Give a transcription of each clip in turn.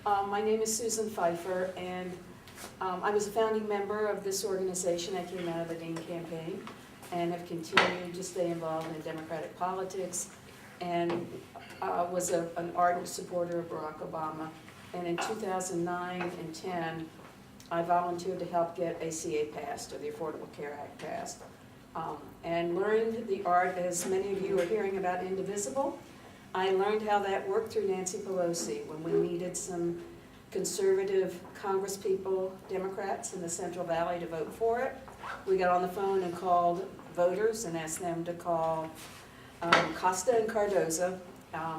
My name is Susan Pfeifer, and I was a founding member of this organization. I came out of the Dean campaign and have continued to stay involved in Democratic politics, and was an ardent supporter of Barack Obama. And in 2009 and 10, I volunteered to help get ACA passed, or the Affordable Care Act passed, and learned the art, as many of you are hearing about Indivisible. I learned how that worked through Nancy Pelosi when we needed some conservative congresspeople, Democrats in the Central Valley, to vote for it. We got on the phone and called voters and asked them to call Costa and Cardoza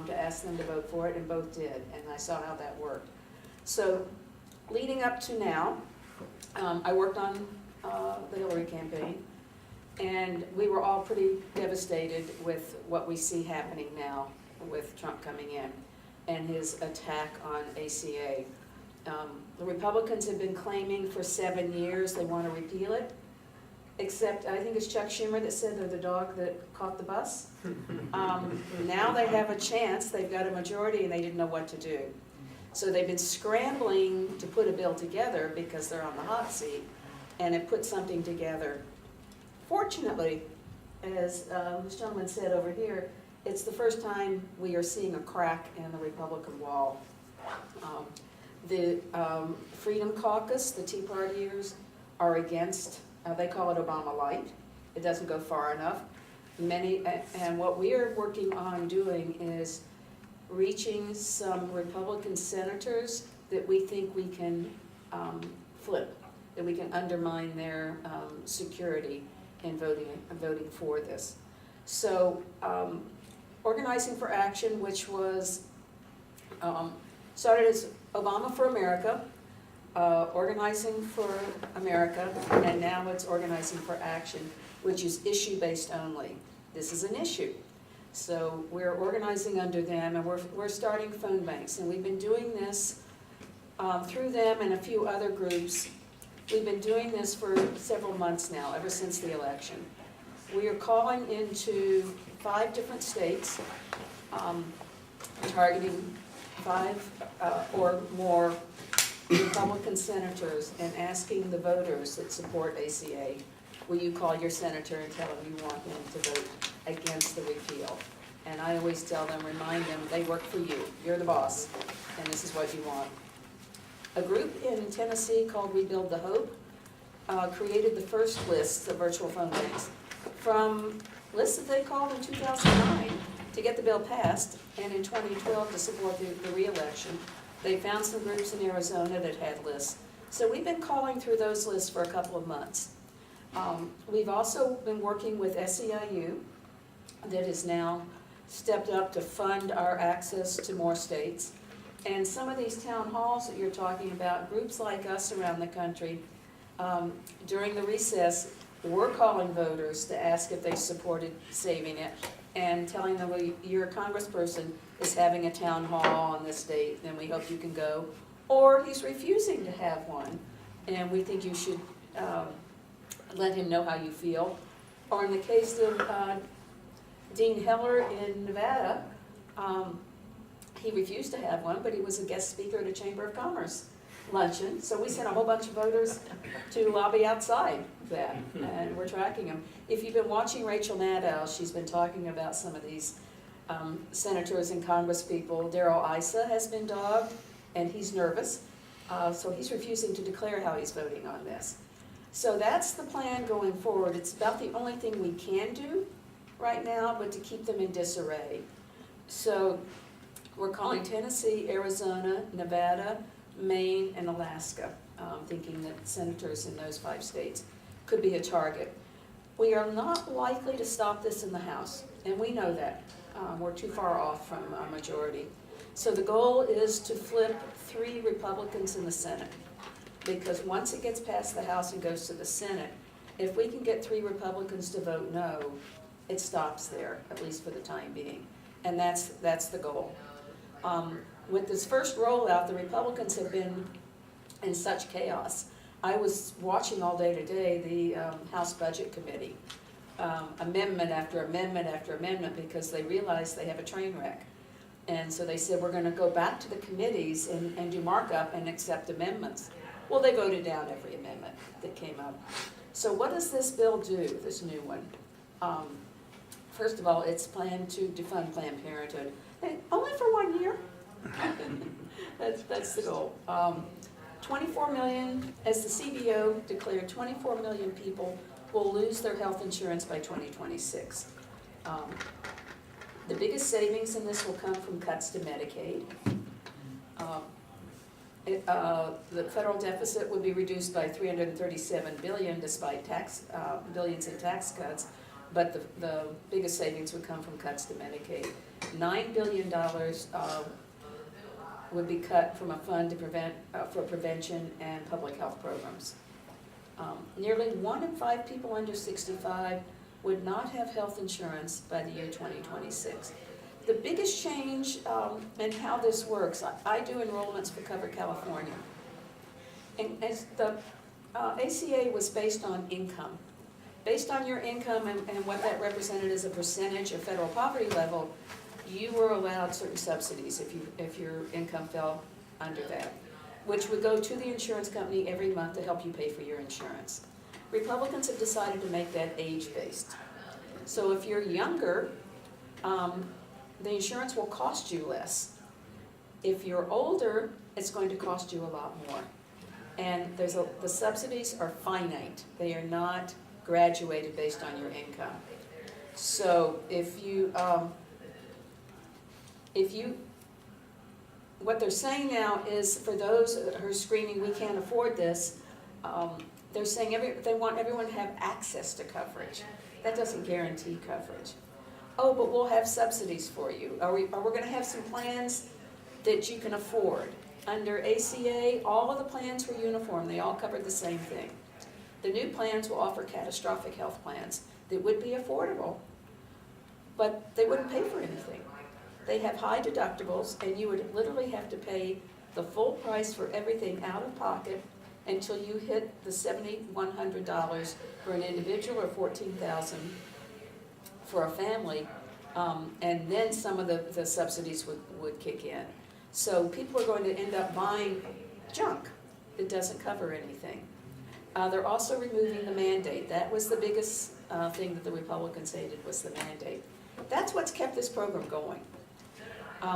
to ask them to vote for it, and both did, and I saw how that worked. So leading up to now, I worked on the Hillary campaign, and we were all pretty devastated with what we see happening now with Trump coming in and his attack on ACA. The Republicans have been claiming for 7 years they want to repeal it, except I think it's Chuck Schumer that said they're the dog that caught the bus. Now they have a chance, they've got a majority, and they didn't know what to do. So they've been scrambling to put a bill together because they're on the hot seat, and it put something together. Fortunately, as this gentleman said over here, it's the first time we are seeing a crack in the Republican wall. The Freedom Caucus, the Tea Partiers, are against, they call it Obama Light. It doesn't go far enough. And what we are working on doing is reaching some Republican senators that we think we can flip, that we can undermine their security in voting for this. So Organizing for Action, which was started as Obama for America, Organizing for America, and now it's Organizing for Action, which is issue-based only. This is an issue. So we're organizing under them, and we're starting phone banks, and we've been doing this through them and a few other groups. We've been doing this for several months now, ever since the election. We are calling into 5 different states, targeting 5 or more Republican senators and asking the voters that support ACA, will you call your senator and tell him you want him to vote against the repeal? And I always tell them, remind them, they work for you. You're the boss, and this is what you want. A group in Tennessee called Rebuild the Hope created the first list of virtual phone banks from lists that they called in 2009 to get the bill passed, and in 2012 to support the re-election. They found some groups in Arizona that had lists. So we've been calling through those lists for a couple of months. We've also been working with SEIU, that has now stepped up to fund our access to more states. And some of these town halls that you're talking about, groups like us around the country, during the recess, we're calling voters to ask if they supported saving it, and telling them, well, your congressperson is having a town hall on this date, and we hope you can go. Or he's refusing to have one, and we think you should let him know how you feel. Or in the case of Dean Heller in Nevada, he refused to have one, but he was a guest speaker at a Chamber of Commerce luncheon. So we sent a whole bunch of voters to lobby outside that, and we're tracking them. If you've been watching Rachel Maddow, she's been talking about some of these senators and congresspeople. Darrell Issa has been dogged, and he's nervous. So he's refusing to declare how he's voting on this. So that's the plan going forward. It's about the only thing we can do right now, but to keep them in disarray. So we're calling Tennessee, Arizona, Nevada, Maine, and Alaska, thinking that senators in those 5 states could be a target. We are not likely to stop this in the House, and we know that. We're too far off from a majority. So the goal is to flip 3 Republicans in the Senate, because once it gets past the House and goes to the Senate, if we can get 3 Republicans to vote no, it stops there, at least for the time being. And that's the goal. With this first rollout, the Republicans have been in such chaos. I was watching all day today the House Budget Committee, amendment after amendment after amendment, because they realize they have a train wreck. And so they said, we're gonna go back to the committees and do markup and accept amendments. Well, they voted down every amendment that came up. So what does this bill do, this new one? First of all, it's planned to defund Planned Parenthood, and only for 1 year. That's the goal. 24 million, as the CBO declared, 24 million people will lose their health insurance by 2026. The biggest savings in this will come from cuts to Medicaid. The federal deficit would be reduced by $337 billion despite billions in tax cuts, but the biggest savings would come from cuts to Medicaid. $9 billion would be cut from a fund to for prevention and public health programs. Nearly 1 in 5 people under 65 would not have health insurance by the year 2026. The biggest change in how this works, I do enrollments for Cover California. And as the ACA was based on income. Based on your income and what that represented as a percentage of federal poverty level, you were allowed certain subsidies if your income fell under that, which would go to the insurance company every month to help you pay for your insurance. Republicans have decided to make that age-based. So if you're younger, the insurance will cost you less. If you're older, it's going to cost you a lot more. And the subsidies are finite. They are not graduated based on your income. So what they're saying now is for those who are screaming, we can't afford this, they're saying they want everyone to have access to coverage. That doesn't guarantee coverage. Oh, but we'll have subsidies for you. We're going to have some plans that you can afford. Under ACA, all of the plans were uniform. They all covered the same thing. The new plans will offer catastrophic health plans that would be affordable, but they wouldn't pay for anything. They have high deductibles, and you would literally have to pay the full price for everything out of pocket until you hit the $7,100 for an individual or $14,000 for a family, and then some of the subsidies would kick in. So people are going to end up buying junk that doesn't cover anything. They're also removing the mandate. That was the biggest thing that the Republicans hated, was the mandate. That's what's kept this program going.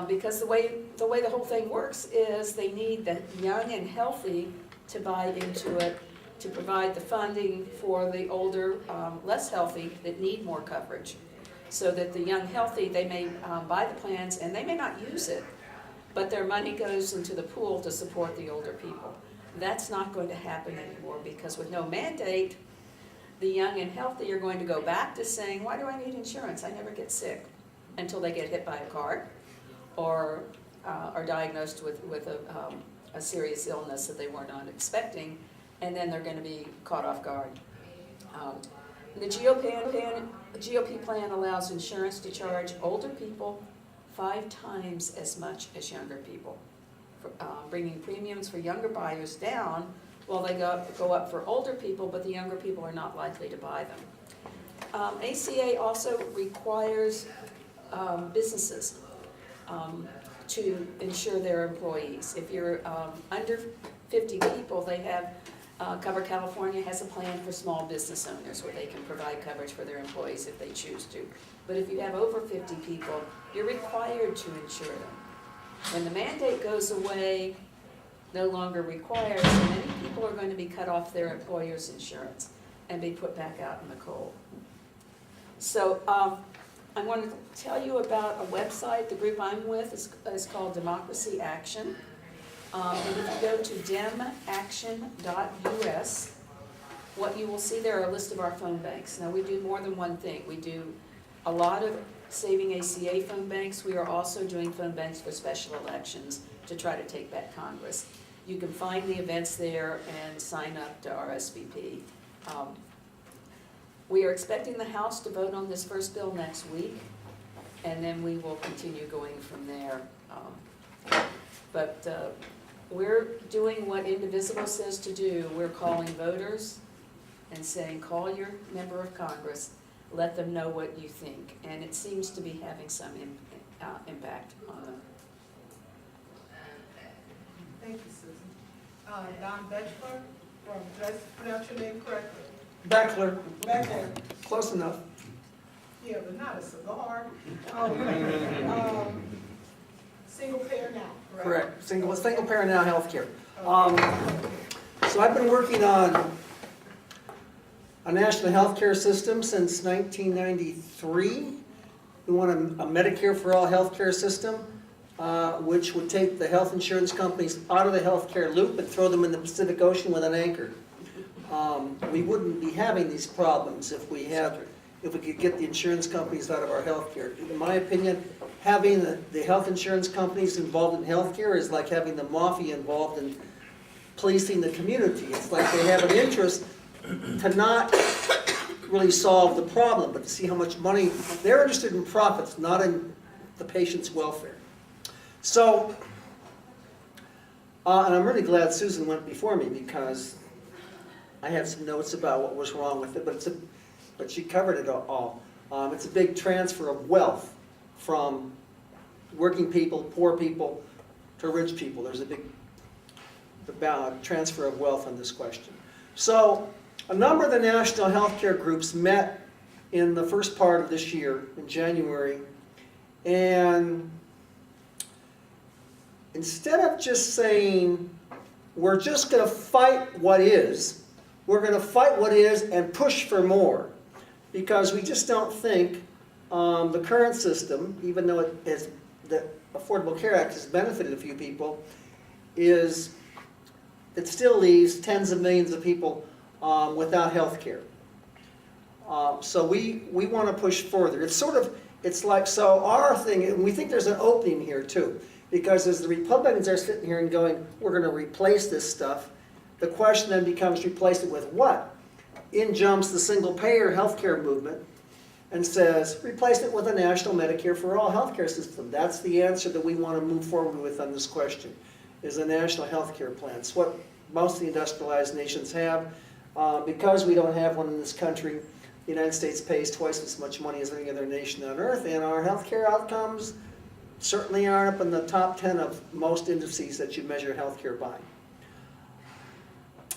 Because the way the whole thing works is they need the young and healthy to buy into it, to provide the funding for the older, less healthy that need more coverage. So that the young healthy, they may buy the plans and they may not use it, but their money goes into the pool to support the older people. That's not going to happen anymore, because with no mandate, the young and healthy are going to go back to saying, why do I need insurance? I never get sick, until they get hit by a car or are diagnosed with a serious illness that they were not expecting, and then they're going to be caught off guard. The GOP plan allows insurance to charge older people 5 times as much as younger people, bringing premiums for younger buyers down while they go up for older people, but the younger people are not likely to buy them. ACA also requires businesses to insure their employees. If you're under 50 people, they have Cover California has a plan for small business owners where they can provide coverage for their employees if they choose to. But if you have over 50 people, you're required to insure them. When the mandate goes away, no longer required, so many people are going to be cut off their employer's insurance and be put back out in the cold. So I want to tell you about a website. The group I'm with is called Democracy Action. And if you go to demaction.us, what you will see there are a list of our phone banks. Now, we do more than one thing. We do a lot of Saving ACA phone banks. We are also doing phone banks for special elections to try to take back Congress. You can find the events there and sign up to RSVP. We are expecting the House to vote on this first bill next week, and then we will continue going from there. We're doing what Indivisible says to do. We're calling voters and saying, call your member of Congress, let them know what you think. And it seems to be having some impact on them. Thank you, Susan. Don Beckler, did I pronounce your name correctly? Beckler, Beckler, close enough. yeah, but not a cigar. Single payer now, correct? Correct. Single parent now healthcare. So I've been working on a national healthcare system since 1993. We want a Medicare for all healthcare system, which would take the health insurance companies out of the healthcare loop and throw them in the Pacific Ocean with an anchor. We wouldn't be having these problems if we could get the insurance companies out of our healthcare. In my opinion, having the health insurance companies involved in healthcare is like having the mafia involved in policing the community. It's like they have an interest to not really solve the problem, but to see how much money. They're interested in profits, not in the patient's welfare. So, and I'm really glad Susan went before me, because I had some notes about what was wrong with it, but she covered it all. It's a big transfer of wealth from working people, poor people, to rich people. There's a big transfer of wealth on this question. So a number of the national healthcare groups met in the first part of this year, in January, and instead of just saying, we're just going to fight what is, we're going to fight what is and push for more, because we just don't think the current system, even though the Affordable Care Act has benefited a few people, it still leaves tens of millions of people without health care. So we want to push further. It's like, so our thing, and we think there's an opening here too, because as the Republicans are sitting here and going, we're going to replace this stuff, the question then becomes, replace it with what? In jumps the single payer healthcare movement and says, replace it with a national Medicare for all healthcare system. That's the answer that we want to move forward with on this question, is a national healthcare plan. It's what most of the industrialized nations have. Because we don't have one in this country, the United States pays twice as much money as any other nation on earth, and our healthcare outcomes certainly aren't up in the top 10 of most indices that you measure healthcare by.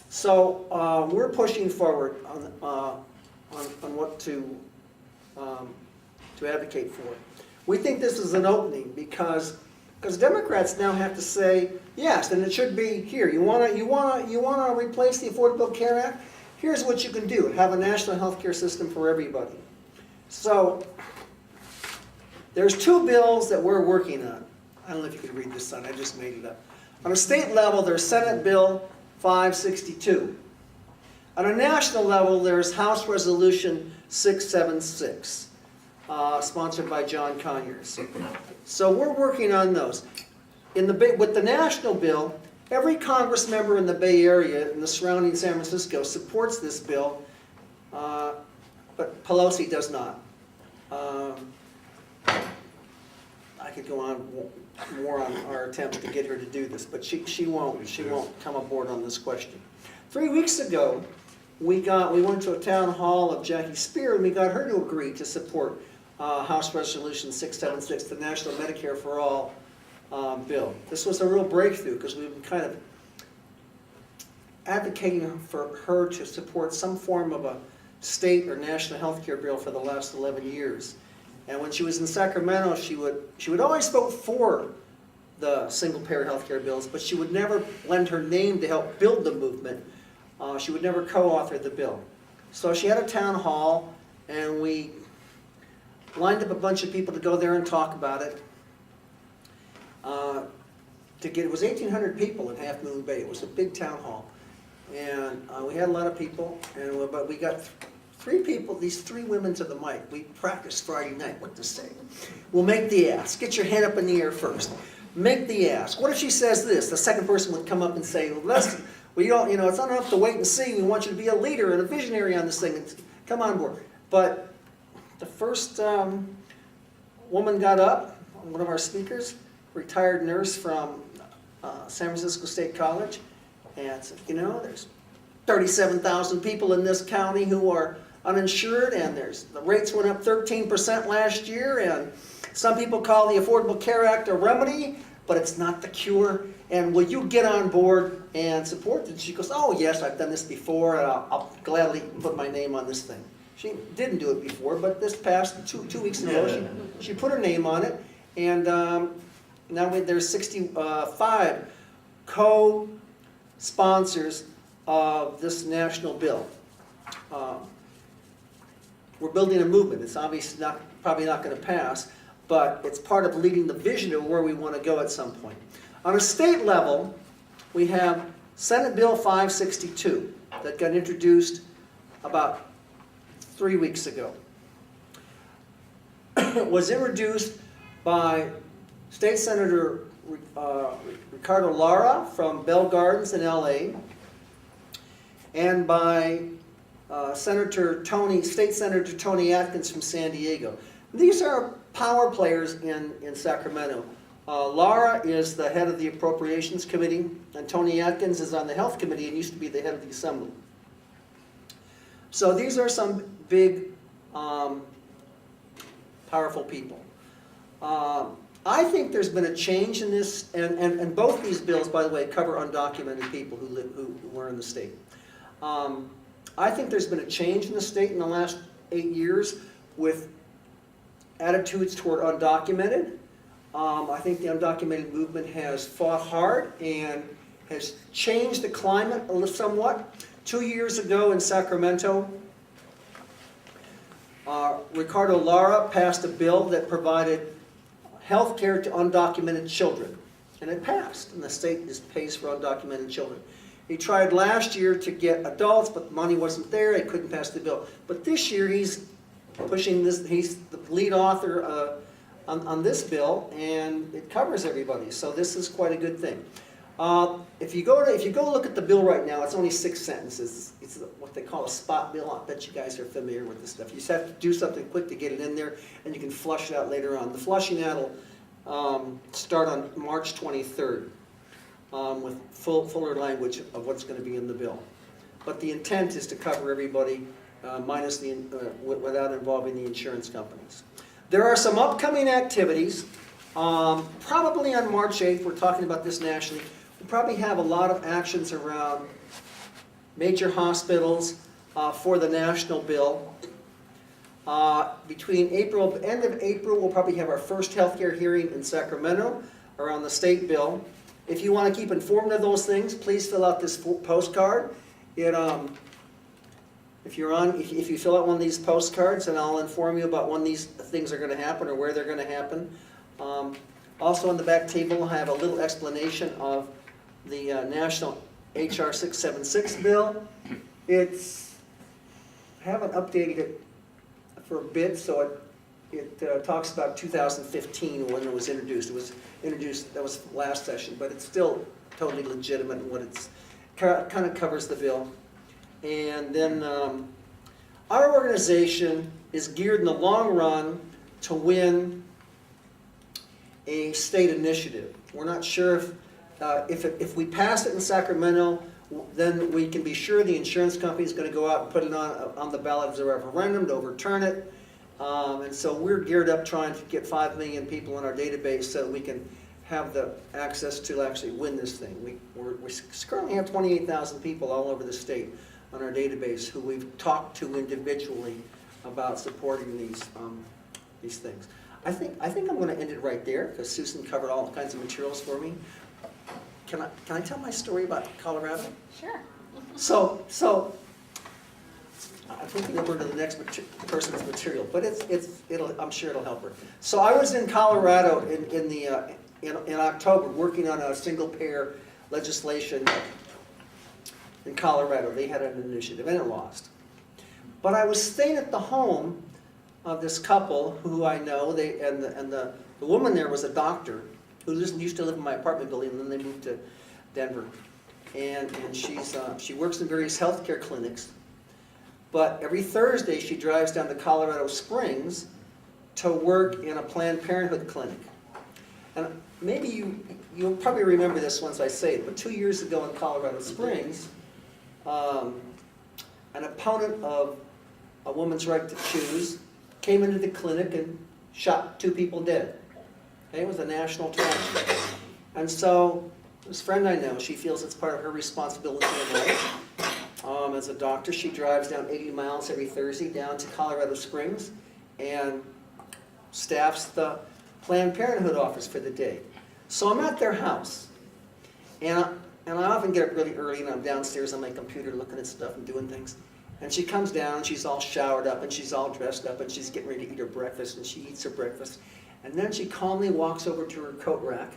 So we're pushing forward on what to advocate for. We think this is an opening because Democrats now have to say, yes, and it should be here. You want to replace the Affordable Care Act? Here's what you can do: have a national health care system for everybody. So there's two bills that we're working on. I don't know if you can read this, son. I just made it up. On a state level, there's Senate Bill 562. On a national level, there's House Resolution 676. Sponsored by John Conyers. So we're working on those. With the national bill, every Congress member in the Bay Area and the surrounding San Francisco supports this bill, but Pelosi does not. I could go on more on our attempts to get her to do this, but she won't. She won't come aboard on this question. 3 weeks ago, we went to a town hall of Jackie Spear, and we got her to agree to support House Resolution 676, the National Medicare for All bill. This was a real breakthrough because we've been kind of advocating for her to support some form of a state or national health care bill for the last 11 years. And when she was in Sacramento, she would always vote for the single-payer health care bills, but she would never lend her name to help build the movement. She would never co-author the bill. So she had a town hall, and we lined up a bunch of people to go there and talk about it. It was 1,800 people in Half Moon Bay. It was a big town hall. And we had a lot of people, but we got three people, these three women to the mic. We practiced Friday night what to say. We'll make the ask. Get your hand up in the air first. Make the ask. What if she says this? The second person would come up and say, well, it's not enough to wait and see. We want you to be a leader and a visionary on this thing. And come on board. But the first woman got up, one of our speakers, retired nurse from San Francisco State College, and said, there's 37,000 people in this county who are uninsured, and the rates went up 13% last year, and Some people call the Affordable Care Act a remedy, but it's not the cure. And will you get on board and support it? She goes, oh yes, I've done this before, and I'll gladly put my name on this thing. She didn't do it before, but this past two weeks ago, she put her name on it, and now there's 65 co-sponsors of this national bill. We're building a movement. It's obviously probably not going to pass, but it's part of leading the vision of where we want to go at some point. On a state level, we have Senate Bill 562 that got introduced about 3 weeks ago. It was introduced by State Senator Ricardo Lara from Bell Gardens in LA, and by State Senator Tony Atkins from San Diego. These are power players in Sacramento. Lara is the head of the Appropriations Committee, and Tony Atkins is on the Health Committee and used to be the head of the Assembly. So these are some big, powerful people. I think there's been a change in this, and both these bills, by the way, cover undocumented people who were in the state. I think there's been a change in the state in the last 8 years with attitudes toward undocumented. I think the undocumented movement has fought hard and has changed the climate somewhat. 2 years ago in Sacramento, Ricardo Lara passed a bill that provided health care to undocumented children. And it passed, and the state pays for undocumented children. He tried last year to get adults, but the money wasn't there. He couldn't pass the bill. But this year he's pushing this. He's the lead author on this bill, and it covers everybody. So this is quite a good thing. If you go look at the bill right now, it's only 6 sentences. It's what they call a spot bill. I bet you guys are familiar with this stuff. You just have to do something quick to get it in there, and you can flush it out later on. The flushing out will start on March 23rd. With fuller language of what's going to be in the bill. But the intent is to cover everybody minus without involving the insurance companies. There are some upcoming activities. Probably on March 8th, we're talking about this nationally. We'll probably have a lot of actions around major hospitals for the national bill. Between end of April, we'll probably have our first healthcare hearing in Sacramento around the state bill. If you want to keep informed of those things, please fill out this postcard. If you fill out one of these postcards, then I'll inform you about when these things are going to happen or where they're going to happen. Also on the back table, I have a little explanation of the National HR 676 bill. I haven't updated it for a bit, so it talks about 2015 when it was introduced. It was introduced, that was last session, but it's still totally legitimate in what it's kind of covers the bill. And then our organization is geared in the long run to win a state initiative. We're not sure if we pass it in Sacramento, then we can be sure the insurance company is going to go out and put it on the ballot as a referendum to overturn it. And so we're geared up trying to get 5 million people in our database so that we can have the access to actually win this thing. We currently have 28,000 people all over the state on our database who we've talked to individually about supporting these things. I think I'm going to end it right there because Susan covered all kinds of materials for me. Can I tell my story about Colorado? Sure. So I'm thinking over to the next person's material, but I'm sure it'll help her. So I was in Colorado in October working on a single payer legislation in Colorado. They had an initiative and it lost. But I was staying at the home of this couple who I know. The woman there was a doctor who used to live in my apartment building, and then they moved to Denver. And she works in various healthcare clinics. But every Thursday she drives down to Colorado Springs to work in a Planned Parenthood clinic. And maybe you'll probably remember this once I say it, but 2 years ago in Colorado Springs, an opponent of a woman's right to choose came into the clinic and shot 2 people dead. Okay, it was a national tragedy. And so, this friend I know, she feels it's part of her responsibility in life. As a doctor, she drives down 80 miles every Thursday down to Colorado Springs and staffs the Planned Parenthood office for the day. So I'm at their house, and I often get up really early, and I'm downstairs on my computer looking at stuff and doing things. And she comes down, and she's all showered up, and she's all dressed up, and she's getting ready to eat her breakfast, and she eats her breakfast. And then she calmly walks over to her coat rack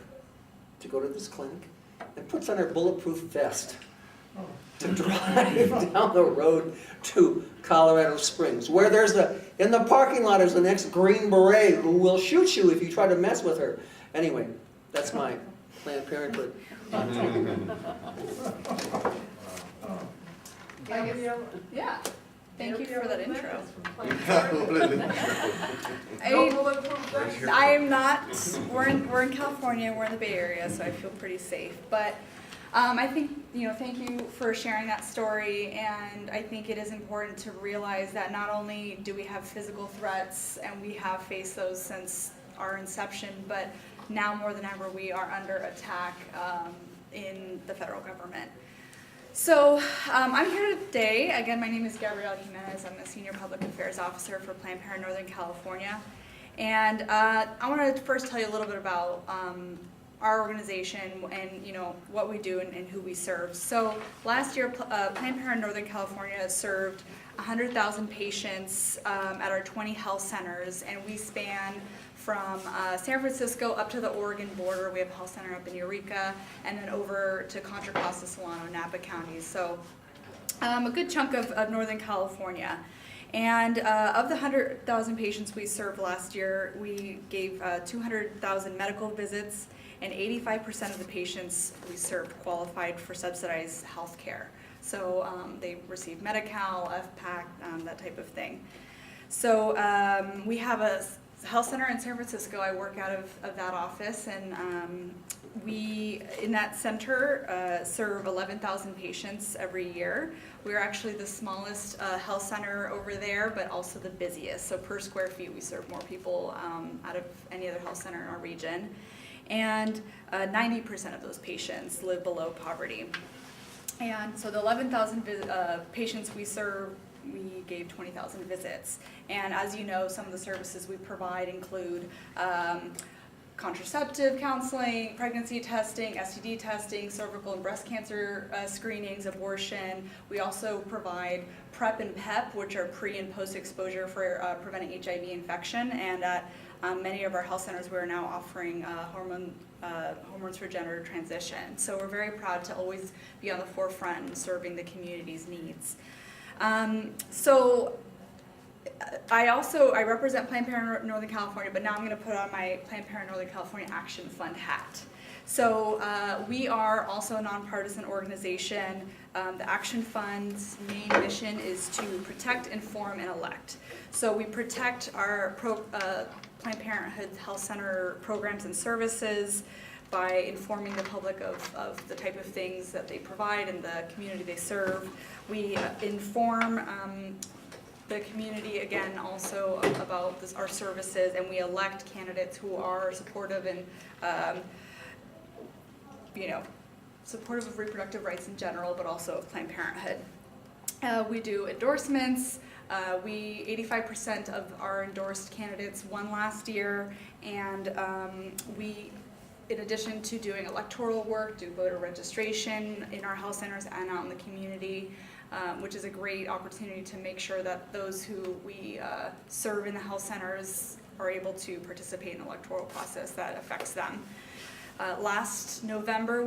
to go to this clinic and puts on her bulletproof vest to drive down the road to Colorado Springs, where in the parking lot is the next Green Beret who will shoot you if you try to mess with her. Anyway, that's my Planned Parenthood. Gabriela? Yeah, thank you for that intro. No bulletproof vest? I am not, we're in California, we're in the Bay Area, so I feel pretty safe. But I think, thank you for sharing that story, and I think it is important to realize that not only do we have physical threats, and we have faced those since our inception, but now more than ever we are under attack in the federal government. So I'm here today. Again, my name is Gabriela Jimenez. I'm the Senior Public Affairs Officer for Planned Parenthood Northern California. And I want to first tell you a little bit about our organization and what we do and who we serve. So last year, Planned Parenthood Northern California served 100,000 patients at our 20 health centers, and we span from San Francisco up to the Oregon border. We have a health center up in Eureka, and then over to Contra Costa, Solano, Napa counties. So a good chunk of Northern California. And of the 100,000 patients we served last year, we gave 200,000 medical visits, and 85% of the patients we served qualified for subsidized health care. So they received Medi-Cal, FPAC, that type of thing. So we have a health center in San Francisco. I work out of that office, and we, in that center, serve 11,000 patients every year. We're actually the smallest health center over there, but also the busiest. So per square feet, we serve more people out of any other health center in our region. And 90% of those patients live below poverty. And so the 11,000 patients we serve, we gave 20,000 visits. And as you know, some of the services we provide include contraceptive counseling, pregnancy testing, STD testing, cervical and breast cancer screenings, abortion. We also provide PrEP and PEP, which are pre and post exposure for preventing HIV infection. And at many of our health centers, we're now offering hormones for gender transition. So we're very proud to always be on the forefront in serving the community's needs. I represent Planned Parenthood Northern California, but now I'm going to put on my Planned Parenthood Northern California Action Fund hat. So we are also a nonpartisan organization. The Action Fund's main mission is to protect, inform, and elect. So we protect our Planned Parenthood Health Center programs and services by informing the public of the type of things that they provide and the community they serve. We inform the community, again, also about our services, and we elect candidates who are supportive and supportive of reproductive rights in general, but also of Planned Parenthood. We do endorsements. 85% of our endorsed candidates won last year, and we, in addition to doing electoral work, do voter registration in our health centers and out in the community, which is a great opportunity to make sure that those who we serve in the health centers are able to participate in the electoral process that affects them. Last November,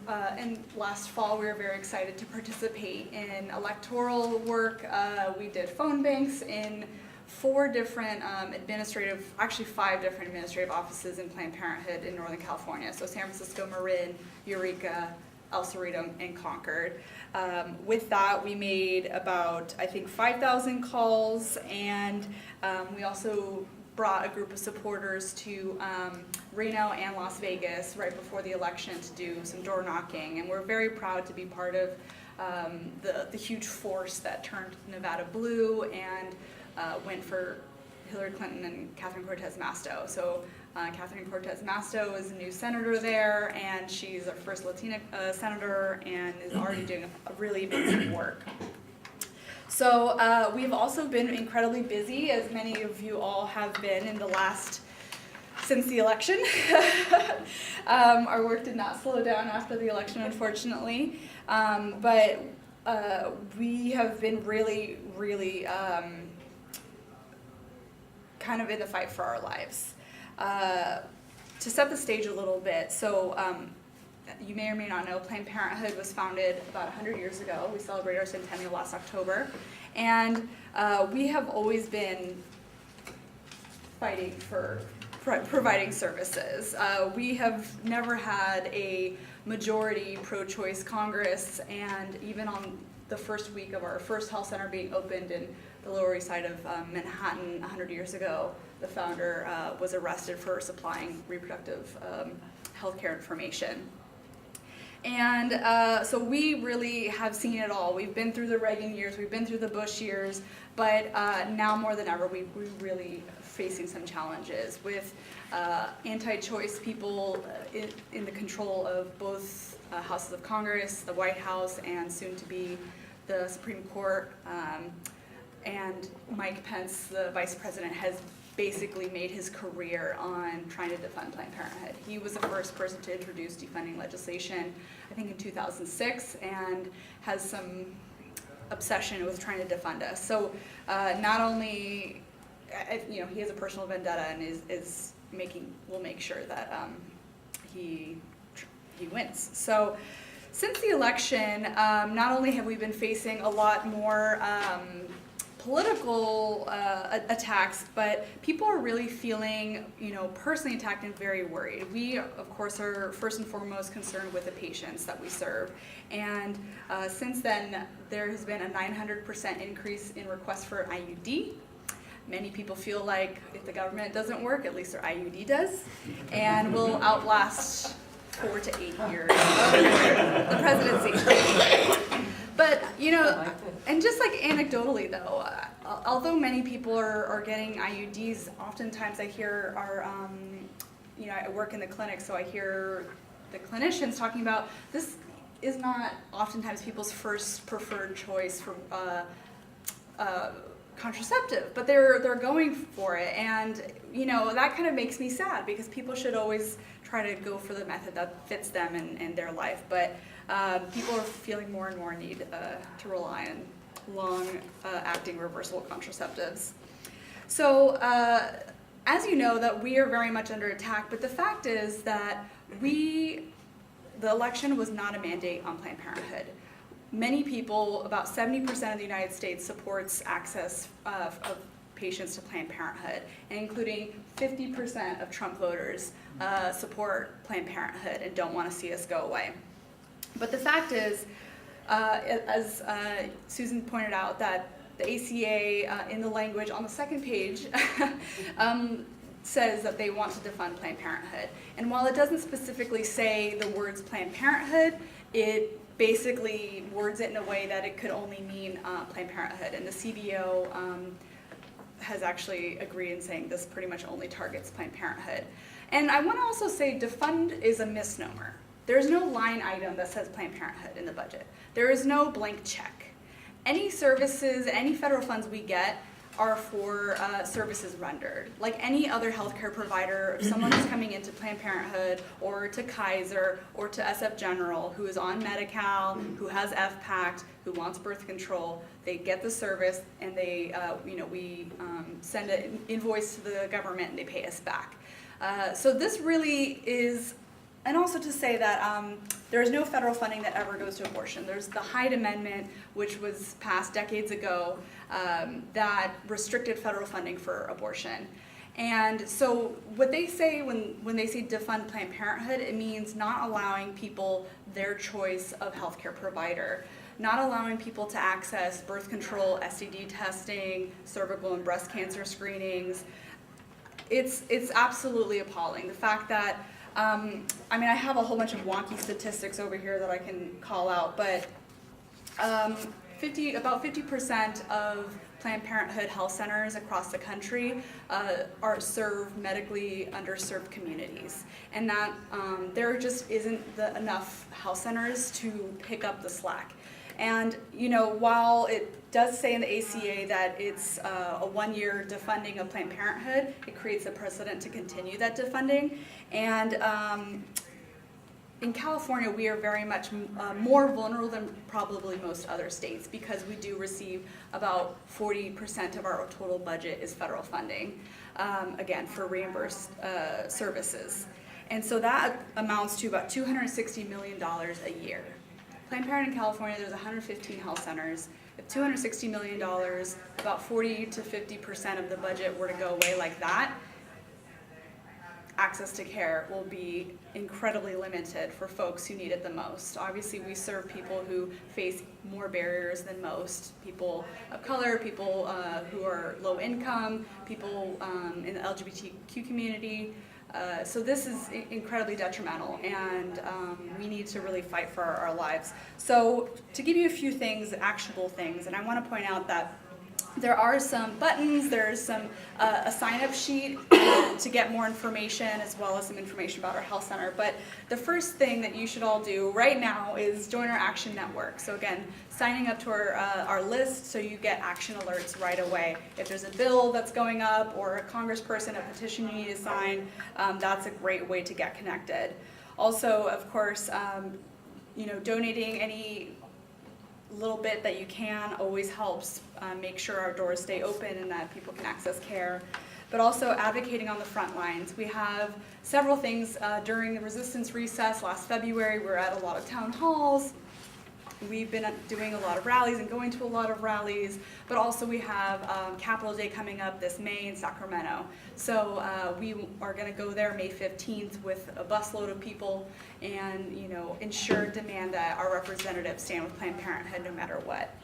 and last fall, we were very excited to participate in electoral work. We did phone banks in 5 different administrative offices in Planned Parenthood in Northern California. So San Francisco, Marin, Eureka, El Cerrito, and Concord. With that, we made about, 5,000 calls, and we also brought a group of supporters to Reno and Las Vegas right before the election to do some door knocking, and we're very proud to be part of the huge force that turned Nevada blue and went for Hillary Clinton and Catherine Cortez Masto. So Catherine Cortez Masto is a new senator there, and she's our first Latina senator and is already doing a really amazing work. So we've also been incredibly busy, as many of you all have been in the last, since the election. Our work did not slow down after the election, unfortunately. But we have been really, really kind of in the fight for our lives. To set the stage a little bit, so you may or may not know, Planned Parenthood was founded about 100 years ago. We celebrated our centennial last October. And we have always been fighting for providing services. We have never had a majority pro-choice Congress, and even on the first week of our first health center being opened in the Lower East Side of Manhattan 100 years ago, the founder was arrested for supplying reproductive healthcare information. And so we really have seen it all. We've been through the Reagan years, we've been through the Bush years, but now more than ever, we're really facing some challenges with anti-choice people in the control of both houses of Congress, the White House, and soon to be the Supreme Court. And Mike Pence, the vice president, has basically made his career on trying to defund Planned Parenthood. He was the first person to introduce defunding legislation, I think in 2006, and has some obsession with trying to defund us. So not only, you know, he has a personal vendetta and will make sure that he wins. So since the election, not only have we been facing a lot more political attacks, but people are really feeling, you know, personally attacked and very worried. We, of course, are first and foremost concerned with the patients that we serve. And since then, there has been a 900% increase in requests for an IUD. Many people feel like if the government doesn't work, at least their IUD does, and will outlast 4 to 8 years of the presidency. But, you know, and just like anecdotally though, although many people are getting IUDs, oftentimes I hear you know, I work in the clinic, so I hear the clinicians talking about this is not oftentimes people's first preferred choice for contraceptive, but they're going for it, and you know, that kind of makes me sad because people should always try to go for the method that fits them and their life, but people are feeling more and more need to rely on long-acting reversible contraceptives. So as you know, that we are very much under attack, but the fact is that the election was not a mandate on Planned Parenthood. Many people, about 70% of the United States supports access of patients to Planned Parenthood, and including 50% of Trump voters support Planned Parenthood and don't want to see us go away. But the fact is, as Susan pointed out, that the ACA in the language on the second page says that they want to defund Planned Parenthood. And while it doesn't specifically say the words Planned Parenthood, it basically words it in a way that it could only mean Planned Parenthood. And the CBO has actually agreed in saying this pretty much only targets Planned Parenthood. And I want to also say defund is a misnomer. There's no line item that says Planned Parenthood in the budget. There is no blank check. Any services, any federal funds we get are for services rendered. Like any other healthcare provider, if someone is coming into Planned Parenthood or to Kaiser or to SF General who is on Medi-Cal, who has FPACT, who wants birth control, they get the service and they, you know, we send an invoice to the government and they pay us back. So this really is, and also to say that there is no federal funding that ever goes to abortion. There's the Hyde Amendment, which was passed decades ago, that restricted federal funding for abortion. And so what they say when they say defund Planned Parenthood, it means not allowing people their choice of healthcare provider, not allowing people to access birth control, STD testing, cervical and breast cancer screenings. It's absolutely appalling. The fact that I mean, I have a whole bunch of wonky statistics over here that I can call out, but about 50% of Planned Parenthood health centers across the country serve medically underserved communities, and that there just isn't enough health centers to pick up the slack. And while it does say in the ACA that it's a one-year defunding of Planned Parenthood, it creates a precedent to continue that defunding. And in California, we are very much more vulnerable than probably most other states, because we do receive about 40% of our total budget is federal funding, again, for reimbursed services. And so that amounts to about $260 million a year. Planned Parenthood in California, there's 115 health centers. If $260 million, about 40 to 50% of the budget were to go away like that, access to care will be incredibly limited for folks who need it the most. Obviously, we serve people who face more barriers than most, people of color, people who are low income, people in the LGBTQ community. So this is incredibly detrimental, and we need to really fight for our lives. So to give you a few things, actionable things, and I want to point out that there are some buttons, there's a sign-up sheet to get more information, as well as some information about our health center. But the first thing that you should all do right now is join our Action Network. So again, signing up to our list so you get action alerts right away. If there's a bill that's going up or a congressperson, a petition you need to sign, that's a great way to get connected. Also, of course, donating any little bit that you can always helps make sure our doors stay open and that people can access care. But also advocating on the front lines. We have several things during the resistance recess last February. We're at a lot of town halls. We've been doing a lot of rallies and going to a lot of rallies, but also we have Capitol Day coming up this May in Sacramento. So we are going to go there May 15th with a busload of people and demand that our representatives stand with Planned Parenthood no matter what.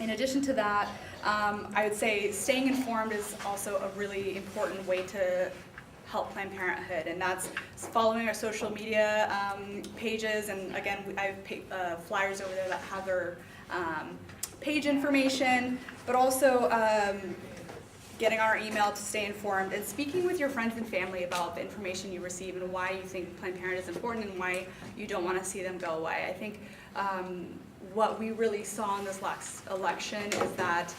In addition to that, I would say staying informed is also a really important way to help Planned Parenthood, and that's following our social media pages. And again, I have flyers over there that have their page information, but also getting our email to stay informed and speaking with your friends and family about the information you receive and why you think Planned Parenthood is important and why you don't want to see them go away. I think what we really saw in this last election is that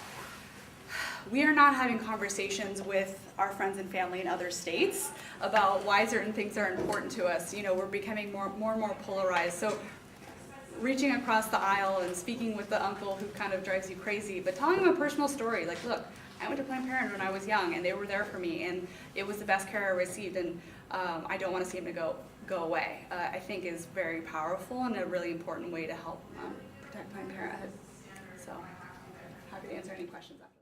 we are not having conversations with our friends and family in other states about why certain things are important to us. We're becoming more and more polarized. So reaching across the aisle and speaking with the uncle who kind of drives you crazy, but telling them a personal story, like, look, I went to Planned Parenthood when I was young, and they were there for me, and it was the best care I received, and I don't want to see them to go away, I think is very powerful and a really important way to help protect Planned Parenthood. So happy to answer any questions after.